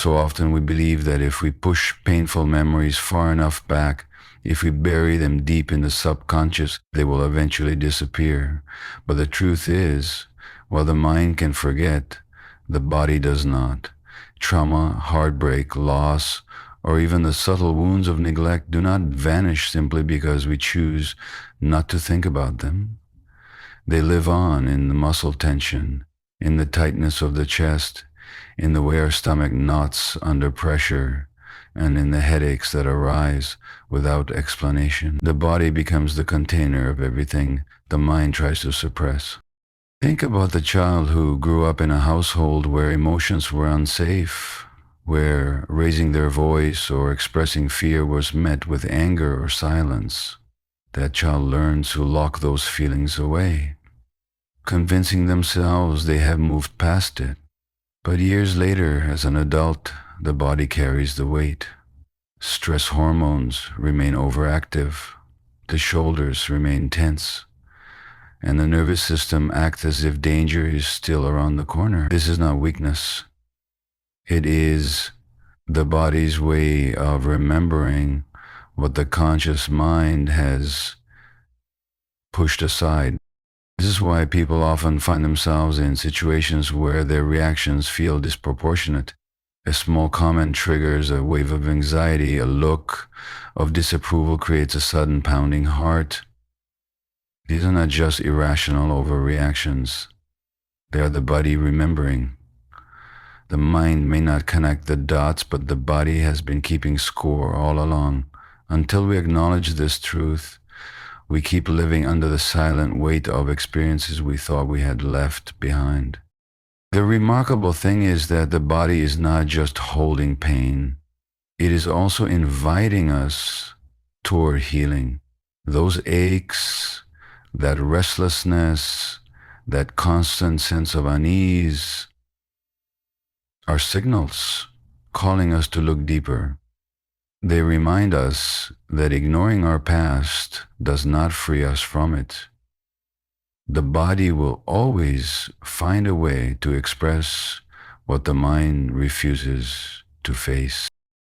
So often we believe that if we push painful memories far enough back, if we bury them deep in the subconscious, they will eventually disappear. But the truth is, while the mind can forget, the body does not. Trauma, heartbreak, loss, or even the subtle wounds of neglect do not vanish simply because we choose not to think about them. They live on in the muscle tension, in the tightness of the chest, in the way our stomach knots under pressure, and in the headaches that arise without explanation. The body becomes the container of everything the mind tries to suppress. Think about the child who grew up in a household where emotions were unsafe, where raising their voice or expressing fear was met with anger or silence. That child learns to lock those feelings away, convincing themselves they have moved past it. But years later, as an adult, the body carries the weight. Stress hormones remain overactive, the shoulders remain tense, and the nervous system acts as if danger is still around the corner. This is not weakness. It is the body's way of remembering what the conscious mind has pushed aside. This is why people often find themselves in situations where their reactions feel disproportionate. A small comment triggers a wave of anxiety, a look of disapproval creates a sudden pounding heart. These are not just irrational overreactions. They are the body remembering. The mind may not connect the dots, but the body has been keeping score all along. Until we acknowledge this truth, we keep living under the silent weight of experiences we thought we had left behind. The remarkable thing is that the body is not just holding pain. It is also inviting us toward healing. Those aches, that restlessness, that constant sense of unease are signals calling us to look deeper. They remind us that ignoring our past does not free us from it. The body will always find a way to express what the mind refuses to face.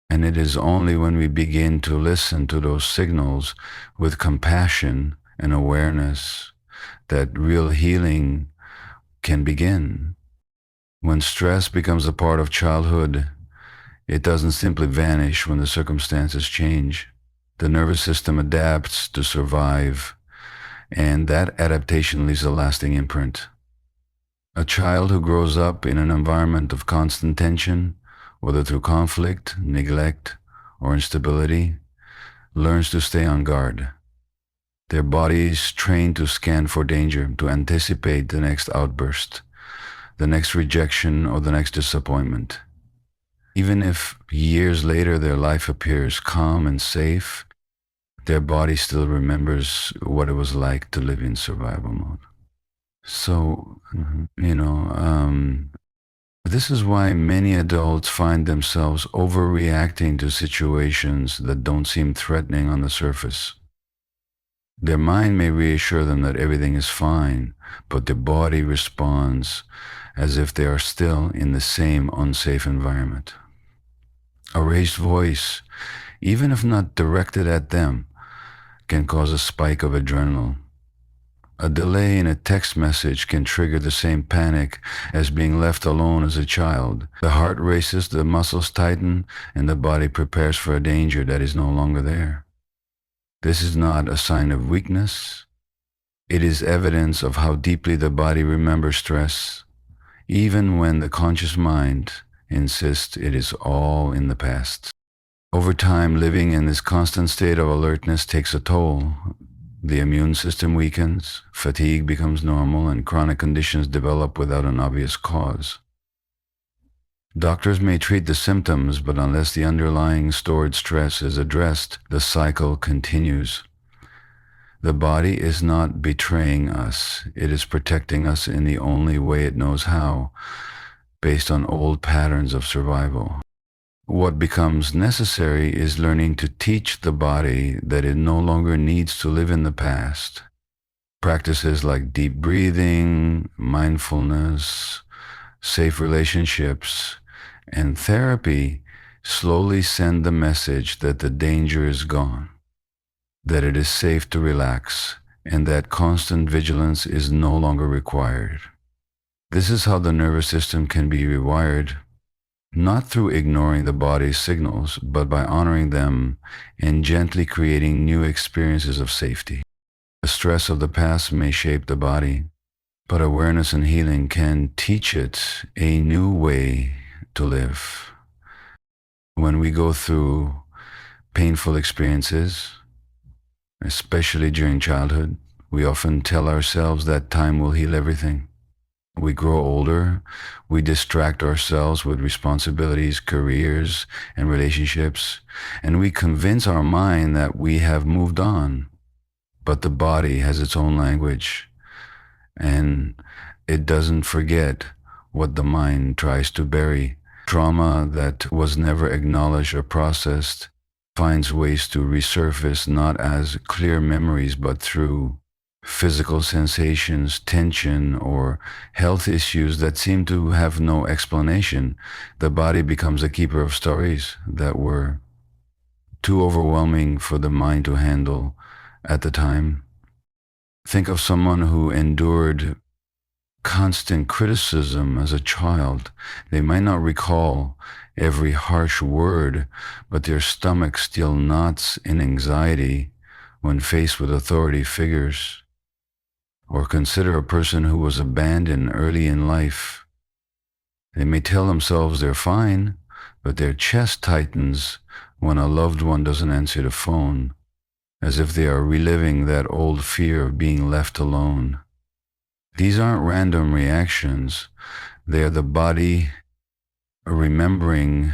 And it is only when we begin to listen to those signals with compassion and awareness that real healing can begin. When stress becomes a part of childhood, it doesn't simply vanish when the circumstances change. The nervous system adapts to survive, and that adaptation leaves a lasting imprint. A child who grows up in an environment of constant tension, whether through conflict, neglect, or instability, learns to stay on guard. Their body is trained to scan for danger, to anticipate the next outburst, the next rejection, or the next disappointment. Even if years later their life appears calm and safe, their body still remembers what it was like to live in survival mode. So, this is why many adults find themselves overreacting to situations that don't seem threatening on the surface. Their mind may reassure them that everything is fine, but their body responds as if they are still in the same unsafe environment. A raised voice, even if not directed at them, can cause a spike of adrenaline. A delay in a text message can trigger the same panic as being left alone as a child. The heart races, the muscles tighten, and the body prepares for a danger that is no longer there. This is not a sign of weakness. It is evidence of how deeply the body remembers stress, even when the conscious mind insists it is all in the past. Over time, living in this constant state of alertness takes a toll. The immune system weakens, fatigue becomes normal, and chronic conditions develop without an obvious cause. Doctors may treat the symptoms, but unless the underlying stored stress is addressed, the cycle continues. The body is not betraying us. It is protecting us in the only way it knows how, based on old patterns of survival. What becomes necessary is learning to teach the body that it no longer needs to live in the past. Practices like deep breathing, mindfulness, safe relationships, And therapy slowly sends the message that the danger is gone, that it is safe to relax, and that constant vigilance is no longer required. This is how the nervous system can be rewired, not through ignoring the body's signals, but by honoring them and gently creating new experiences of safety. The stress of the past may shape the body, but awareness and healing can teach it a new way to live. When we go through painful experiences, especially during childhood, we often tell ourselves that time will heal everything. We grow older, we distract ourselves with responsibilities, careers, and relationships, and we convince our mind that we have moved on. But the body has its own language, and it doesn't forget what the mind tries to bury. Trauma that was never acknowledged or processed finds ways to resurface not as clear memories, but through physical sensations, tension, or health issues that seem to have no explanation. The body becomes a keeper of stories that were too overwhelming for the mind to handle at the time. Think of someone who endured constant criticism as a child. They might not recall every harsh word, but their stomach still knots in anxiety when faced with authority figures. Or consider a person who was abandoned early in life. They may tell themselves they're fine, but their chest tightens when a loved one doesn't answer the phone, as if they are reliving that old fear of being left alone. These aren't random reactions. They are the body remembering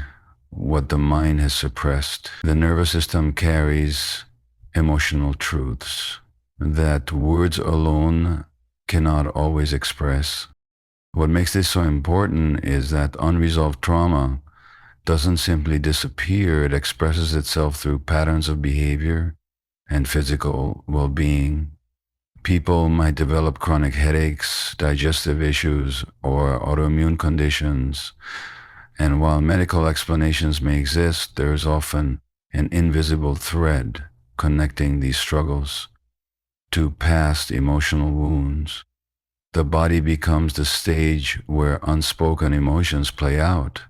what the mind has suppressed. The nervous system carries emotional truths that words alone cannot always express. What makes this so important is that unresolved trauma doesn't simply disappear, it expresses itself through patterns of behavior and physical well-being. People might develop chronic headaches, digestive issues, or autoimmune conditions. And while medical explanations may exist, there is often an invisible thread connecting these struggles to past emotional wounds. The body becomes the stage where unspoken emotions play out,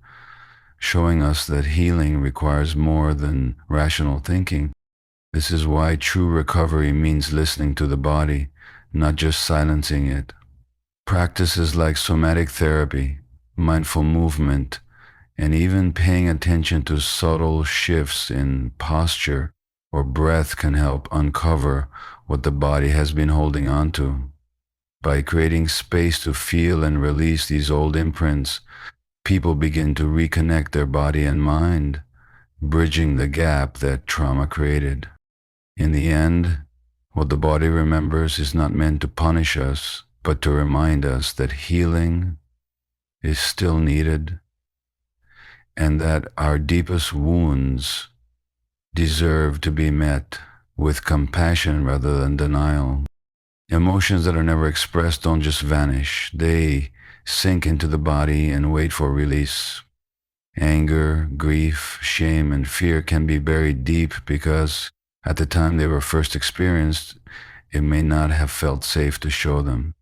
showing us that healing requires more than rational thinking. This is why true recovery means listening to the body, not just silencing it. Practices like somatic therapy, mindful movement, and even paying attention to subtle shifts in posture or breath can help uncover what the body has been holding on to. By creating space to feel and release these old imprints, people begin to reconnect their body and mind, bridging the gap that trauma created. In the end, what the body remembers is not meant to punish us, but to remind us that healing is still needed, and that our deepest wounds deserve to be met with compassion rather than denial. Emotions that are never expressed don't just vanish. They sink into the body and wait for release. Anger, grief, shame, and fear can be buried deep because at the time they were first experienced, it may not have felt safe to show them.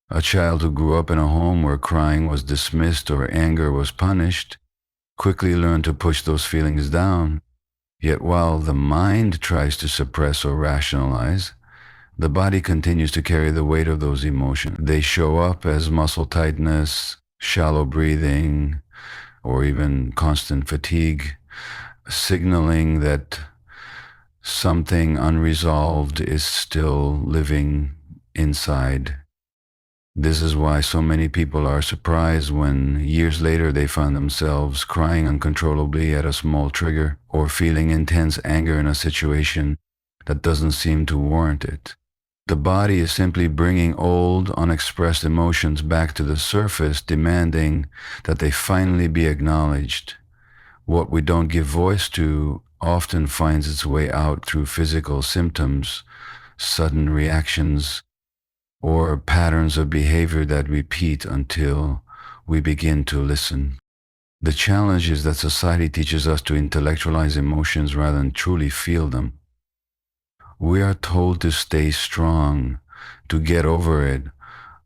A child who grew up in a home where crying was dismissed or anger was punished quickly learned to push those feelings down. Yet while the mind tries to suppress or rationalize, the body continues to carry the weight of those emotions. They show up as muscle tightness, shallow breathing, or even constant fatigue, signaling that something unresolved is still living inside. This is why so many people are surprised when years later they find themselves crying uncontrollably at a small trigger or feeling intense anger in a situation that doesn't seem to warrant it. The body is simply bringing old, unexpressed emotions back to the surface, demanding that they finally be acknowledged. What we don't give voice to often finds its way out through physical symptoms, sudden reactions, or patterns of behavior that repeat until we begin to listen. The challenge is that society teaches us to intellectualize emotions rather than truly feel them. We are told to stay strong, to get over it,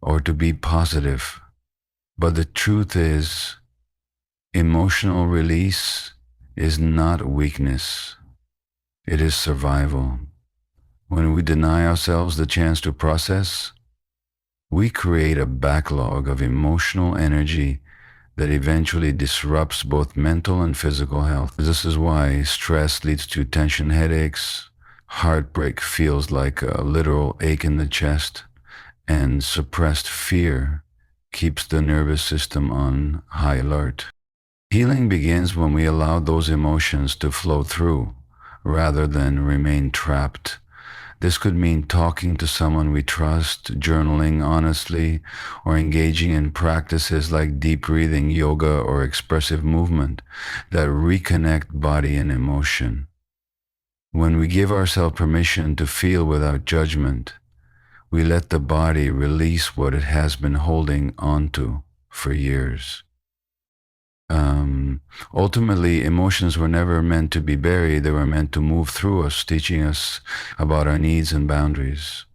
or to be positive. But the truth is, emotional release is not weakness. It is survival. When we deny ourselves the chance to process, we create a backlog of emotional energy that eventually disrupts both mental and physical health. This is why stress leads to tension headaches, heartbreak feels like a literal ache in the chest, and suppressed fear keeps the nervous system on high alert. Healing begins when we allow those emotions to flow through rather than remain trapped. This could mean talking to someone we trust, journaling honestly, or engaging in practices like deep breathing, yoga, or expressive movement that reconnect body and emotion. When we give ourselves permission to feel without judgment, we let the body release what it has been holding onto for years. Ultimately, emotions were never meant to be buried. They were meant to move through us, teaching us about our needs and boundaries.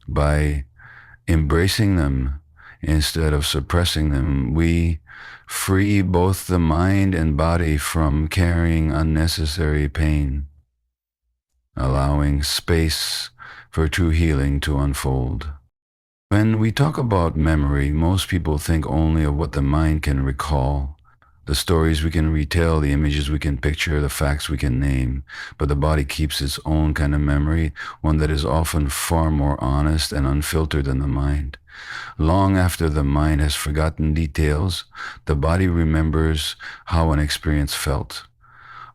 By embracing them instead of suppressing them, we free both the mind and body from carrying unnecessary pain, allowing space for true healing to unfold. When we talk about memory, most people think only of what the mind can recall, the stories we can retell, the images we can picture, the facts we can name. But the body keeps its own kind of memory, one that is often far more honest and unfiltered than the mind. Long after the mind has forgotten details, the body remembers how an experience felt.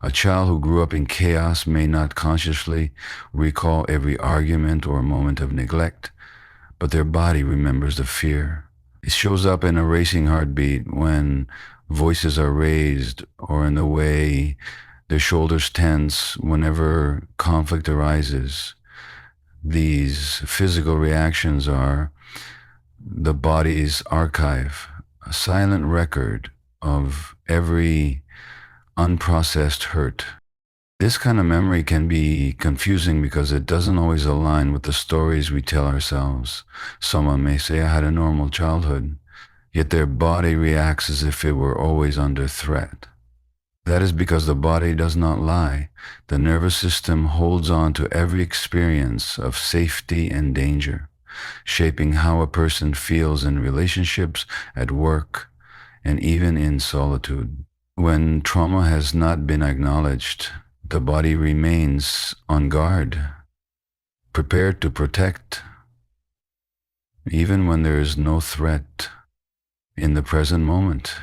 A child who grew up in chaos may not consciously recall every argument or moment of neglect, but their body remembers the fear. It shows up in a racing heartbeat when voices are raised, or in the way their shoulders tense whenever conflict arises. These physical reactions are the body's archive, a silent record of every unprocessed hurt. This kind of memory can be confusing because it doesn't always align with the stories we tell ourselves. Someone may say, I had a normal childhood, yet their body reacts as if it were always under threat. That is because the body does not lie. The nervous system holds on to every experience of safety and danger, shaping how a person feels in relationships, at work, and even in solitude. When trauma has not been acknowledged, the body remains on guard, prepared to protect, even when there is no threat in the present moment.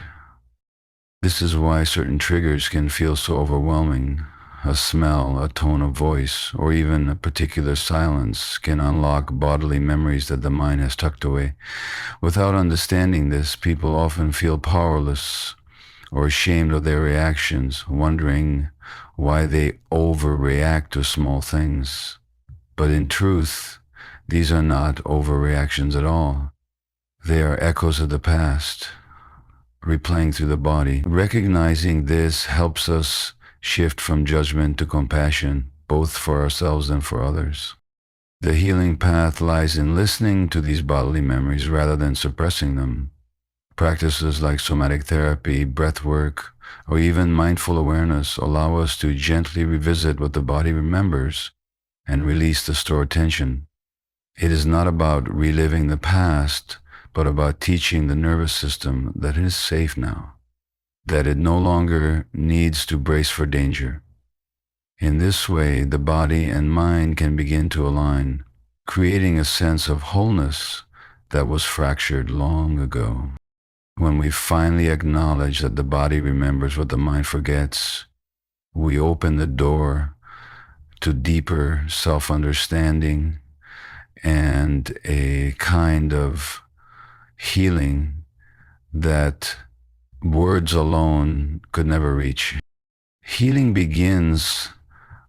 This is why certain triggers can feel so overwhelming. A smell, a tone of voice, or even a particular silence can unlock bodily memories that the mind has tucked away. Without understanding this, people often feel powerless or ashamed of their reactions, wondering why they overreact to small things. But in truth, these are not overreactions at all. They are echoes of the past, replaying through the body. Recognizing this helps us shift from judgment to compassion, both for ourselves and for others. The healing path lies in listening to these bodily memories rather than suppressing them. Practices like somatic therapy, breath work, or even mindful awareness allow us to gently revisit what the body remembers and release the stored tension. It is not about reliving the past, but about teaching the nervous system that it is safe now, that it no longer needs to brace for danger. In this way, the body and mind can begin to align, creating a sense of wholeness that was fractured long ago. When we finally acknowledge that the body remembers what the mind forgets, we open the door to deeper self-understanding and a kind of healing that words alone could never reach. Healing begins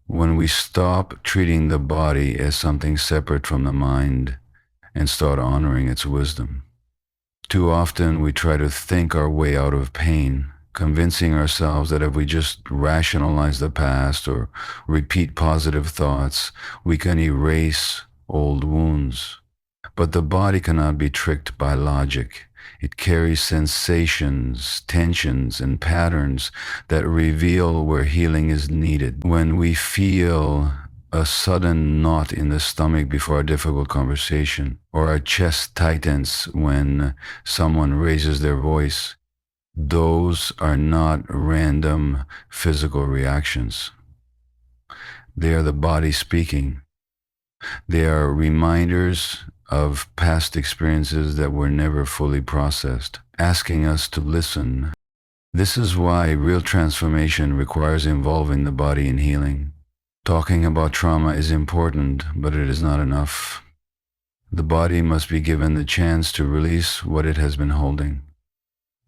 when we stop treating the body as something separate from the mind and start honoring its wisdom. Too often we try to think our way out of pain, convincing ourselves that if we just rationalize the past or repeat positive thoughts, we can erase old wounds. But the body cannot be tricked by logic. It carries sensations, tensions, and patterns that reveal where healing is needed. When we feel a sudden knot in the stomach before a difficult conversation, or our chest tightens when someone raises their voice, those are not random physical reactions. They are the body speaking. They are reminders of past experiences that were never fully processed, asking us to listen. This is why real transformation requires involving the body in healing. Talking about trauma is important, but it is not enough. The body must be given the chance to release what it has been holding.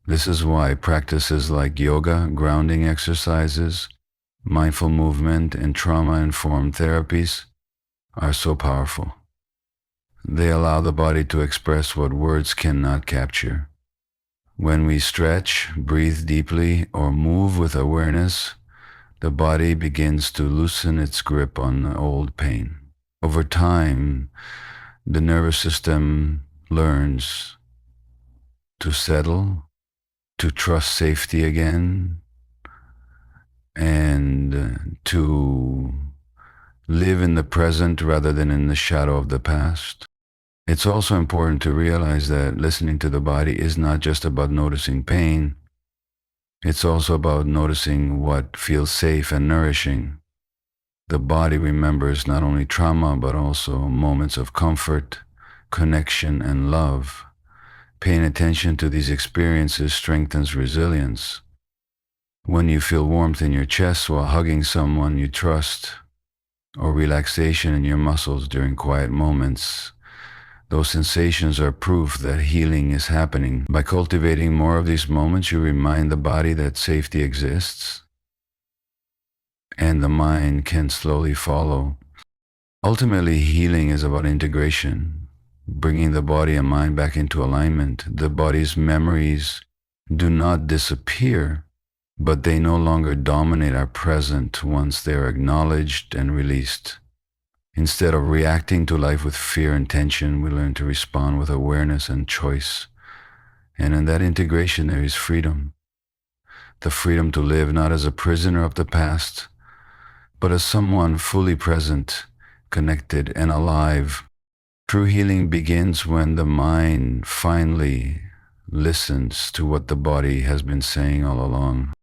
This is why practices like yoga, grounding exercises, mindful movement, and trauma-informed therapies are so powerful. They allow the body to express what words cannot capture. When we stretch, breathe deeply, or move with awareness, the body begins to loosen its grip on old pain. Over time, the nervous system learns to settle, to trust safety again, and to live in the present rather than in the shadow of the past. It's also important to realize that listening to the body is not just about noticing pain. It's also about noticing what feels safe and nourishing. The body remembers not only trauma, but also moments of comfort, connection, and love. Paying attention to these experiences strengthens resilience. When you feel warmth in your chest while hugging someone you trust, or relaxation in your muscles during quiet moments, those sensations are proof that healing is happening. By cultivating more of these moments, you remind the body that safety exists, and the mind can slowly follow. Ultimately, healing is about integration, bringing the body and mind back into alignment. The body's memories do not disappear, but they no longer dominate our present once they are acknowledged and released. Instead of reacting to life with fear and tension, we learn to respond with awareness and choice. And in that integration, there is freedom. The freedom to live not as a prisoner of the past, but as someone fully present, connected, and alive. True healing begins when the mind finally listens to what the body has been saying all along.